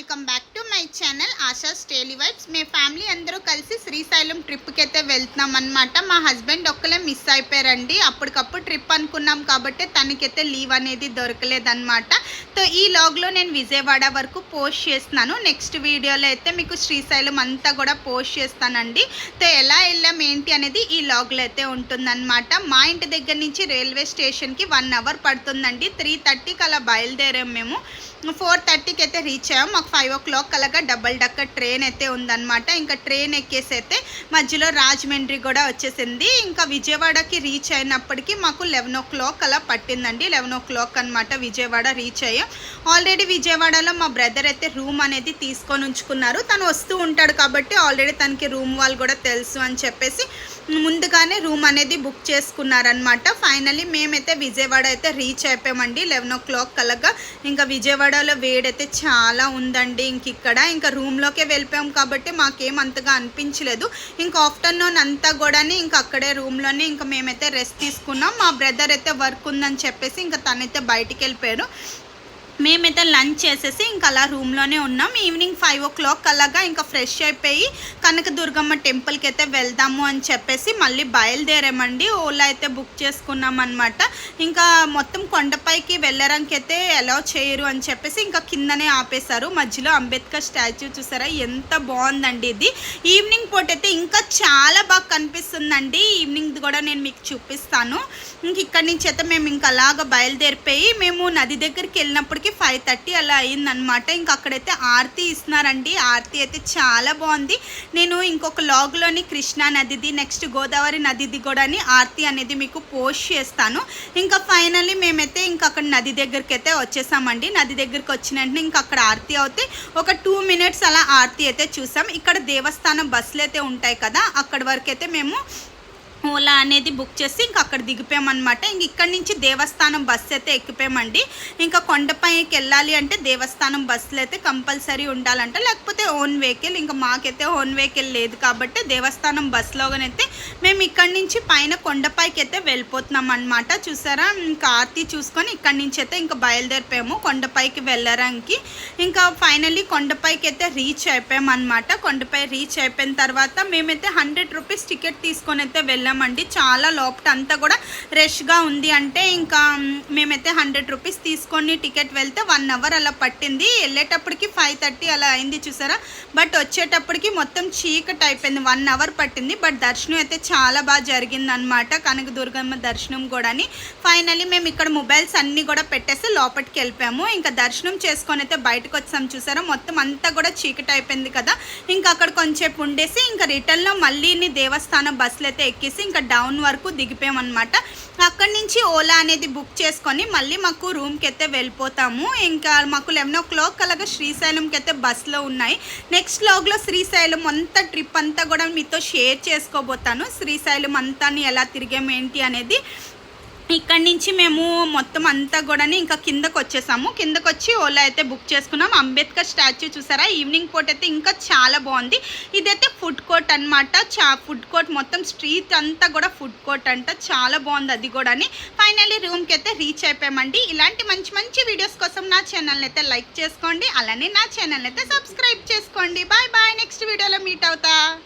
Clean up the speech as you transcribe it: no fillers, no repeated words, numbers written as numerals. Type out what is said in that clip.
Welcome back to my channel ASHAs daily vibes. May family అందరూ కలిసి శ్రీశైలం ట్రిప్కి అయితే వెళ్తున్నాం అనమాట. మా హస్బెండ్ ఒక్కలే మిస్ అయిపోయారండి. అప్పటికప్పుడు ట్రిప్ అనుకున్నాం కాబట్టి తనకైతే లీవ్ అనేది దొరకలేదన్నమాట. సో ఈ లాగ్లో నేను విజయవాడ వరకు పోస్ట్ చేస్తున్నాను. నెక్స్ట్ వీడియోలో అయితే మీకు శ్రీశైలం అంతా కూడా పోస్ట్ చేస్తానండి. సో ఎలా వెళ్ళాం ఏంటి అనేది ఈ లాగ్లో అయితే ఉంటుందన్నమాట. మా ఇంటి దగ్గర నుంచి రైల్వే స్టేషన్కి 1 అవర్ పడుతుందండి. 3:30కి అలా బయలుదేరాం. మేము 4:30కి అయితే రీచ్ అయ్యాం. మాకు 5 o'clock అలాగా డబల్ డక్కర్ ట్రైన్ అయితే ఉందన్నమాట. ఇంకా ట్రైన్ ఎక్కేసి అయితే మధ్యలో రాజమండ్రి కూడా వచ్చేసింది. ఇంకా విజయవాడకి రీచ్ అయినప్పటికీ మాకు 11 o'clock అలా పట్టిందండి. 11 o'clock అనమాట విజయవాడ రీచ్ అయ్యాం. ఆల్రెడీ విజయవాడలో మా బ్రదర్ అయితే రూమ్ అనేది తీసుకొని ఉంచుకున్నారు. తను వస్తూ ఉంటాడు కాబట్టి ఆల్రెడీ తనకి రూమ్ వాళ్ళు కూడా తెలుసు అని చెప్పేసి ముందుగానే రూమ్ అనేది బుక్ చేసుకున్నారనమాట. ఫైనలీ మేమైతే విజయవాడ అయితే రీచ్ అయిపోయామండి 11 o'clock అలాగా. ఇంకా విజయవాడలో వేడైతే చాలా ఉందండి. ఇంకా రూమ్లోకే వెళ్ళిపోయాం కాబట్టి మాకేం అంతగా అనిపించలేదు. ఇంకా ఆఫ్టర్నూన్ అంతా కూడా ఇంకా అక్కడే రూమ్లోనే ఇంకా మేమైతే రెస్ట్ తీసుకున్నాం. మా బ్రదర్ అయితే వర్క్ ఉందని చెప్పేసి ఇంకా తనైతే బయటికి వెళ్ళిపోయారు. మేమైతే లంచ్ చేసేసి ఇంకా అలా రూమ్లోనే ఉన్నాం. ఈవినింగ్ 5 o'clock అలాగా ఇంకా ఫ్రెష్ అయిపోయి కనకదుర్గమ్మ టెంపుల్కి అయితే వెళ్దాము అని చెప్పేసి మళ్ళీ బయలుదేరామండి. ఓలా అయితే బుక్ చేసుకున్నాం అనమాట. ఇంకా మొత్తం కొండపైకి వెళ్ళడానికి అయితే అలౌ చేయరు అని చెప్పేసి ఇంకా కిందనే ఆపేశారు. మధ్యలో అంబేద్కర్ స్టాచ్యూ చూసారా ఎంత బాగుందండి. ఇది ఈవినింగ్ పూట అయితే ఇంకా చాలా బాగా కనిపిస్తుందండి. ఈవినింగ్ కూడా నేను మీకు చూపిస్తాను. ఇంక ఇక్కడి నుంచి అయితే మేము ఇంకా అలాగ బయలుదేరిపోయి మేము నది దగ్గరికి వెళ్ళినప్పటికీ 5:30 అలా అయిందనమాట. ఇంకా అక్కడైతే ఆరతి ఇస్తున్నారండి. ఆరతి అయితే చాలా బాగుంది. నేను ఇంకొక లాగ్లోని కృష్ణా నదిది నెక్స్ట్ గోదావరి నదిది కూడా ఆరతి అనేది మీకు పోస్ట్ చేస్తాను. ఇంకా ఫైనల్లీ మేమైతే ఇంకా అక్కడ నది దగ్గరికి అయితే వచ్చేసామండి. నది దగ్గరికి వచ్చిన వెంటనే ఇంకా అక్కడ ఆరతి అవుతే ఒక 2 minutes అలా ఆరతి అయితే చూసాం. ఇక్కడ దేవస్థానం బస్సులు అయితే ఉంటాయి కదా, అక్కడి వరకు అయితే మేము ఓలా అనేది బుక్ చేసి ఇంకా అక్కడ దిగిపోయామన్నమాట. ఇంక ఇక్కడి నుంచి దేవస్థానం బస్సు అయితే ఎక్కిపోయామండి. ఇంకా కొండపైకి వెళ్ళాలి అంటే దేవస్థానం బస్సులు అయితే కంపల్సరీ ఉండాలంట, లేకపోతే ఓన్ వెహికల్. ఇంకా మాకైతే ఓన్ వెహికల్ లేదు కాబట్టి దేవస్థానం బస్సులోగానైతే మేము ఇక్కడి నుంచి పైన కొండపైకి అయితే వెళ్ళిపోతున్నాం అనమాట. చూసారా, ఇంకా ఆరతి చూసుకొని ఇక్కడి నుంచి అయితే ఇంకా బయలుదేరిపోయాము కొండపైకి వెళ్ళడానికి. ఇంకా ఫైనల్లీ కొండపైకి అయితే రీచ్ అయిపోయామన్నమాట. కొండపై రీచ్ అయిపోయిన తర్వాత మేమైతే 100 rupees టికెట్ తీసుకొని అయితే వెళ్ళామండి. చాలా లోపల అంతా కూడా రష్గా ఉంది. అంటే ఇంకా మేమైతే 100 rupees తీసుకొని టికెట్ వెళ్తే 1 hour అలా పట్టింది. వెళ్ళేటప్పటికి 5:30 అలా అయింది చూసారా. బట్ వచ్చేటప్పటికి మొత్తం చీకటి అయిపోయింది. 1 hour పట్టింది. బట్ దర్శనం అయితే చాలా బాగా జరిగింది అనమాట. కనకదుర్గమ్మ దర్శనం కూడా. ఫైనలీ మేము ఇక్కడ మొబైల్స్ అన్నీ కూడా పెట్టేసి లోపలికి వెళ్ళిపోయాము. ఇంకా దర్శనం చేసుకొని అయితే బయటకు వచ్చాం. చూసారా, మొత్తం అంతా కూడా చీకటి అయిపోయింది కదా. ఇంకా అక్కడ కొంచెంసేపు ఉండేసి ఇంకా రిటర్న్లో మళ్ళీ దేవస్థానం బస్సులు అయితే ఎక్కేసి ఇంకా డౌన్ వరకు దిగిపోయామన్నమాట. అక్కడి నుంచి ఓలా అనేది బుక్ చేసుకొని మళ్ళీ మాకు రూమ్కి అయితే వెళ్ళిపోతాము. ఇంకా మాకు 11 o'clock అలాగా శ్రీశైలంకి అయితే బస్సులో ఉన్నాయి. నెక్స్ట్ లాగ్లో శ్రీశైలం అంతా ట్రిప్ అంతా కూడా మీతో షేర్ చేసుకోబోతాను. శ్రీశైలం అంతా ఎలా తిరిగాము ఏంటి అనేది. ఇక్కడి నుంచి మేము మొత్తం అంతా కూడా ఇంకా కిందకు వచ్చేసాము. కిందకు వచ్చి ఓలా అయితే బుక్ చేసుకున్నాం. అంబేద్కర్ స్టాచ్యూ చూసారా, ఈవినింగ్ పూట అయితే ఇంకా చాలా బాగుంది. ఇదైతే ఫుడ్ కోర్ట్ అనమాట. ఫుడ్ కోర్ట్ మొత్తం స్ట్రీట్ అంతా కూడా ఫుడ్ కోర్ట్ అంట, చాలా బాగుంది అది కూడా. ఫైనల్లీ రూమ్కి అయితే రీచ్ అయిపోయామండి. ఇలాంటి మంచి మంచి వీడియోస్ కోసం నా ఛానల్ని అయితే లైక్ చేసుకోండి, అలానే నా ఛానల్ని అయితే సబ్స్క్రైబ్ చేసుకోండి. బాయ్ బాయ్, నెక్స్ట్ వీడియోలో మీట్ అవుతా.